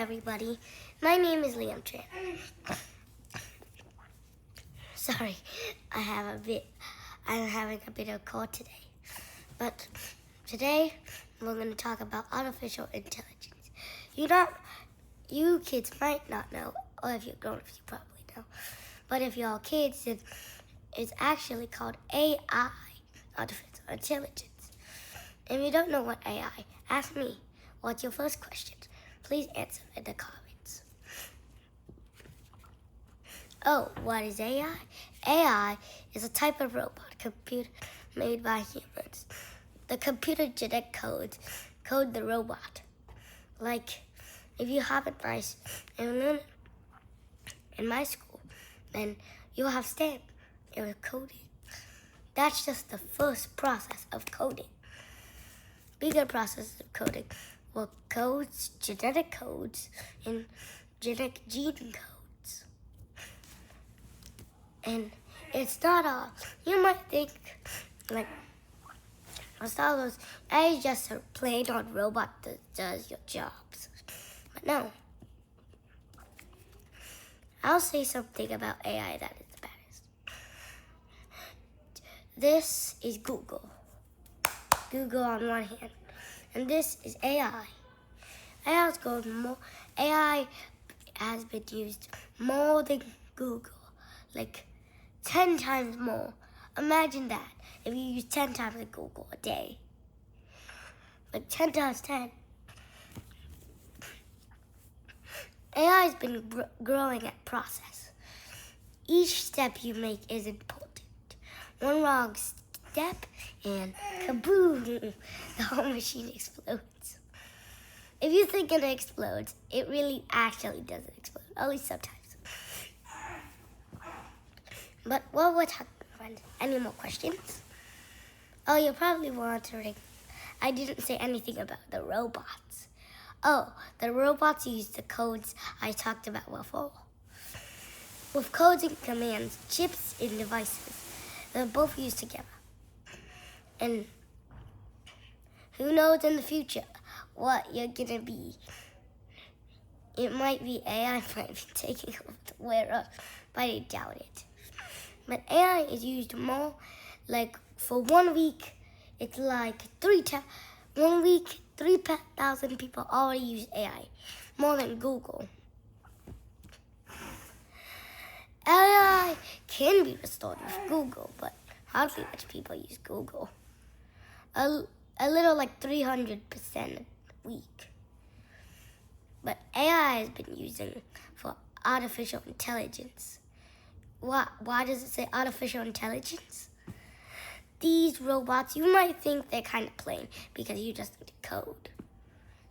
everybody. My name is Liam Tran. Sorry, I'm having a bit of a cold today. But today, we're going to talk about artificial intelligence. You kids might not know, or if you're grown-ups, you probably know. But if you're all kids, it's actually called AI, artificial intelligence. If you don't know what AI, ask me. What's your first question? Please answer in the comments. Oh, what is AI? AI is a type of robot computer made by humans. The computer genetic codes code the robot. Like, if you have advice in my school, then you'll have STEM. It will coding. That's just the first process of coding. Bigger process of coding will codes, genetic codes, and genetic gene codes. And it's not all. You might think, like, AI is just a plain old robot that does your jobs. But no. I'll say something about AI that is the baddest. This is Google. Google on one hand. And this is AI. AI has been used more than Google, like 10 times more. Imagine that, if you use 10 times like Google a day. Like 10 times 10. AI has been growing at process. Each step you make is important. One wrong step and kaboom, the whole machine explodes. If you think it explodes, it really actually doesn't explode, at least sometimes. But what we're talking about, any more questions? Oh, you're probably wondering, I didn't say anything about the robots. Oh, the robots use the codes I talked about before. With codes and commands, chips and devices, they're both used together. And who knows in the future what you're gonna be? It might be AI might be taking over the world, but I doubt it. But AI is used more, like for 1 week, it's like 3,000 people already use AI, more than Google. AI can be restored with Google, but hardly much people use Google. A little like 300% a week. But AI has been using for artificial intelligence. Why does it say artificial intelligence? These robots, you might think they're kind of plain because you just need to code.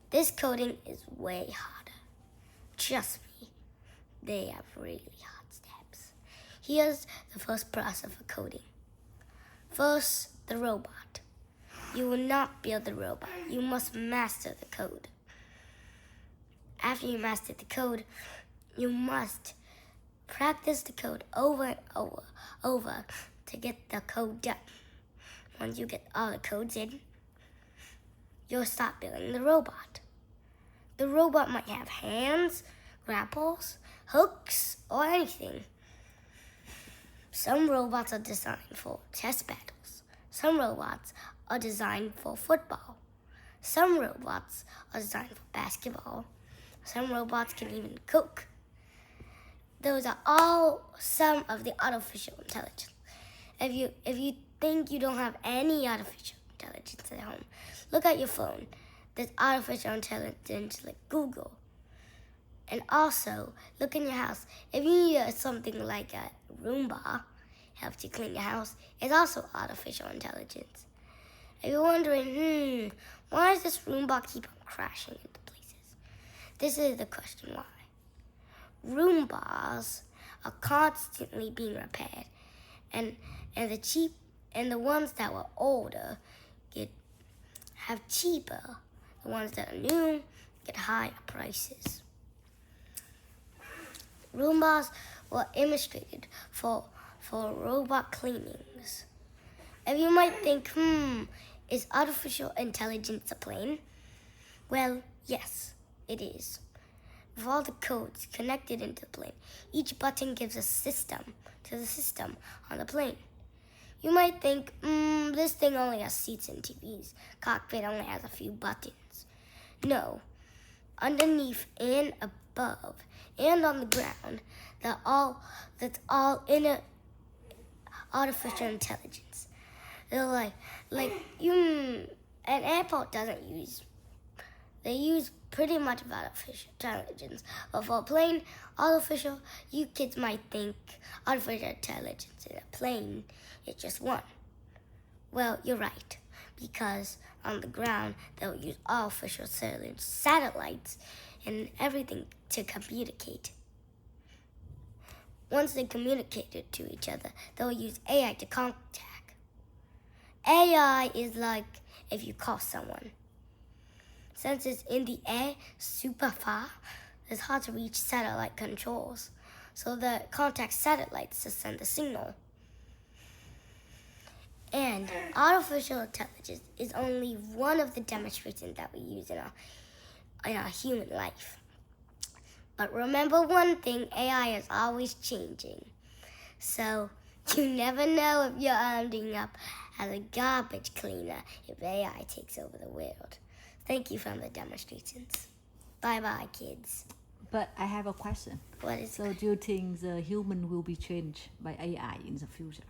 This coding is way harder. Trust me, they have really hard steps. Here's the first process of coding. First, the robot. You will not build the robot. You must master the code. After you master the code, you must practice the code over and over to get the code done. Once you get all the codes in, you'll start building the robot. The robot might have hands, grapples, hooks, or anything. Some robots are designed for chess battles. Some robots are designed for football. Some robots are designed for basketball. Some robots can even cook. Those are all some of the artificial intelligence. If you think you don't have any artificial intelligence at home, look at your phone. There's artificial intelligence like Google. And also, look in your house. If you need something like a Roomba, helps you clean your house, it's also artificial intelligence. If you're wondering, why does this Roomba keep on crashing into places? This is the question why. Roombas are constantly being repaired, and the ones that were older have cheaper. The ones that are new get higher prices. Roombas were illustrated for robot cleanings. And you might think, is artificial intelligence a plane? Well, yes, it is. with all the codes connected into the plane. Each button gives a system to the system on the plane. You might think, this thing only has seats and TVs. Cockpit only has a few buttons. No. Underneath and above and on the ground, that's all inner artificial intelligence. They're an airport doesn't use. They use pretty much of artificial intelligence. But for a plane, artificial, you kids might think artificial intelligence in a plane is just one. Well, you're right, because on the ground, they'll use artificial satellites and everything to communicate. Once they communicate to each other, they'll use AI to contact. AI is like if you call someone. Since it's in the air super far, it's hard to reach satellite controls. So the contact satellites to send a signal. And artificial intelligence is only one of the demonstrations that we use in our human life. But remember one thing, AI is always changing. So you never know if you're ending up as a garbage cleaner if AI takes over the world. Thank you for the demonstrations. Bye-bye, kids. But I have a question. What is So do you think the human will be changed by AI in the future?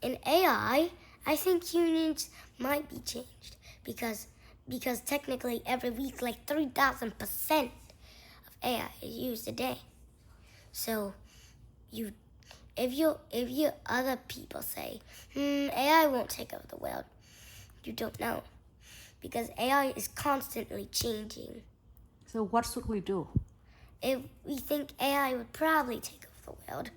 In AI, I think humans might be changed because technically every week like 3,000% of AI is used a day. So if you other people say, AI won't take over the world, you don't know. Because AI is constantly changing. So what should we do? If we think AI would probably take over the world,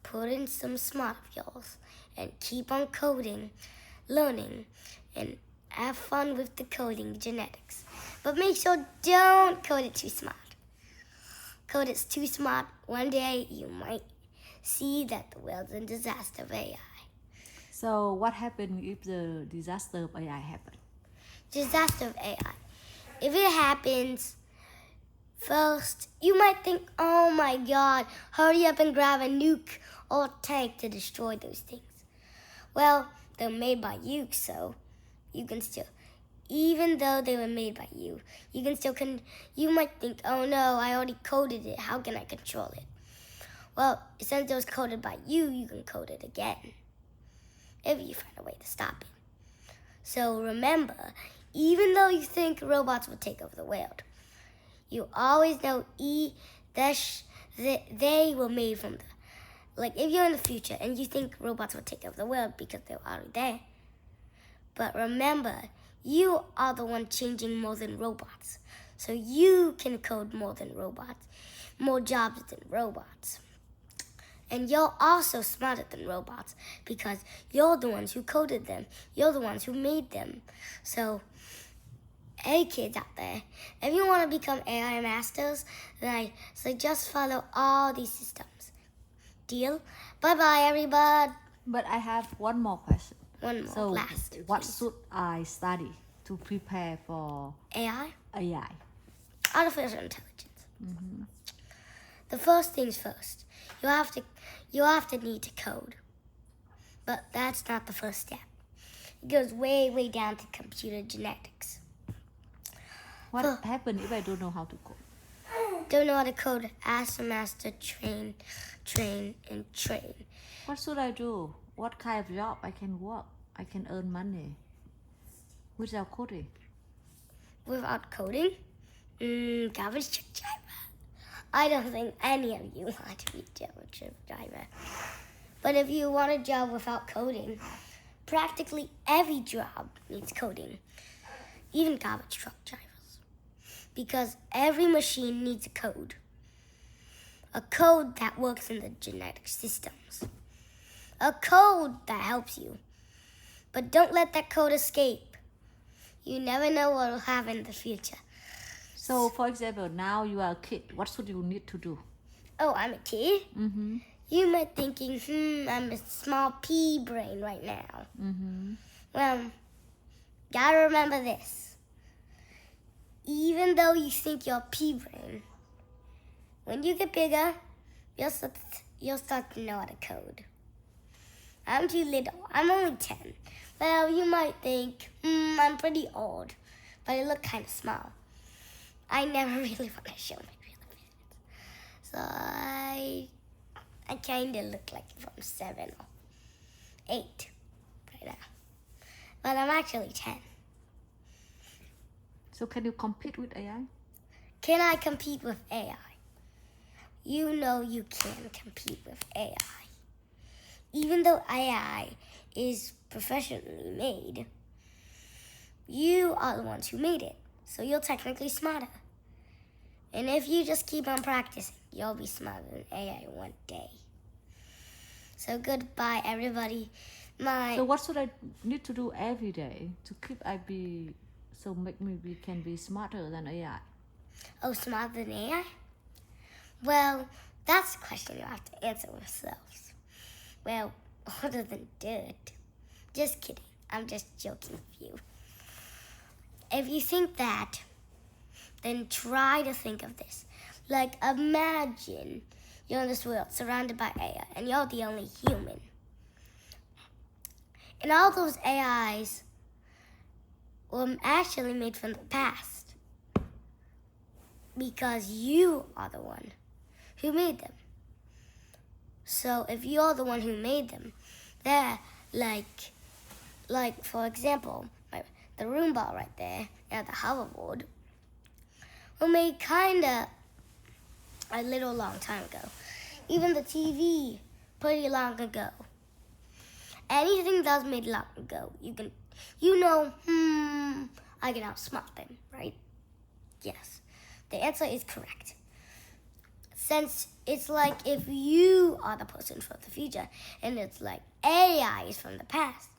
put in some smart of yours and keep on coding, learning, and have fun with the coding genetics. But make sure don't code it too smart. Code it's too smart, one day you might see that the world's in disaster of AI. So what happens if the disaster of AI happens? Disaster of AI. If it happens, first, you might think, oh my God, hurry up and grab a nuke or tank to destroy those things. Well, they're made by you, so you can still, even though they were made by you, you can still, you might think, oh no, I already coded it, how can I control it? Well, since it was coded by you, you can code it again, if you find a way to stop it. So remember, even though you think robots will take over the world, you always know they were made from if you're in the future and you think robots will take over the world because they're already there. But remember, you are the one changing more than robots. So you can code more than robots, more jobs than robots. And you're also smarter than robots because you're the ones who coded them. You're the ones who made them. So, hey kids out there, if you want to become AI masters, then I suggest follow all these systems. Deal? Bye-bye, everybody. But I have one more question. One more, So last. what Please. should I study to prepare for AI? AI? Artificial intelligence. The first things first. You have to need to code. But that's not the first step. It goes way, way down to computer genetics. What happens if I don't know how to code? Don't know how to code, ask the master, train, and train. What should I do? What kind of job I can work? I can earn money without coding. Without coding? Garbage truck driver. I don't think any of you want to be a garbage truck driver. But if you want a job without coding, practically every job needs coding, even garbage truck drivers. Because every machine needs a code that works in the genetic systems, a code that helps you. But don't let that code escape. You never know what will happen in the future. So, for example, now you are a kid. What should you need to do? Oh, I'm a kid? You might be thinking, I'm a small pea brain right now. Well, gotta remember this. even though you think you're pea-brain, when you get bigger, you'll start to know how to code. I'm too little. I'm only 10. Well, you might think, I'm pretty old, but I look kind of small. I never really want to show my real appearance. So I kind of look like if I'm 7 or 8 right now. But I'm actually 10. So can you compete with AI? Can I compete with AI? You know you can compete with AI. Even though AI is professionally made, you are the ones who made it. So you're technically smarter. And if you just keep on practicing, you'll be smarter than AI one day. So goodbye, everybody. So what should I need to do every day to keep make me can be smarter than AI? Oh, smarter than AI? Well, that's a question you have to answer yourselves. Well, other than do it. Just kidding. I'm just joking with you. If you think that, then try to think of this. Like, imagine you're in this world surrounded by AI and you're the only human. And all those AIs were actually made from the past because you are the one who made them. So if you're the one who made them, they're like for example, the Roomba right there and the hoverboard were made kinda a little long time ago. Even the TV, pretty long ago. Anything that was made long ago, I can outsmart them, right? Yes, the answer is correct. Since it's like if you are the person from the future, and it's like AI is from the past.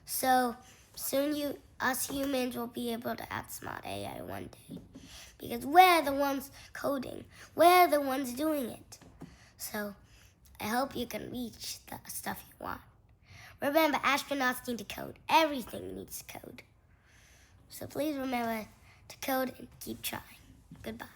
So soon us humans will be able to outsmart AI one day. Because we're the ones coding. We're the ones doing it. So I hope you can reach the stuff you want. Remember, astronauts need to code. Everything needs to code. So please remember to code and keep trying. Goodbye.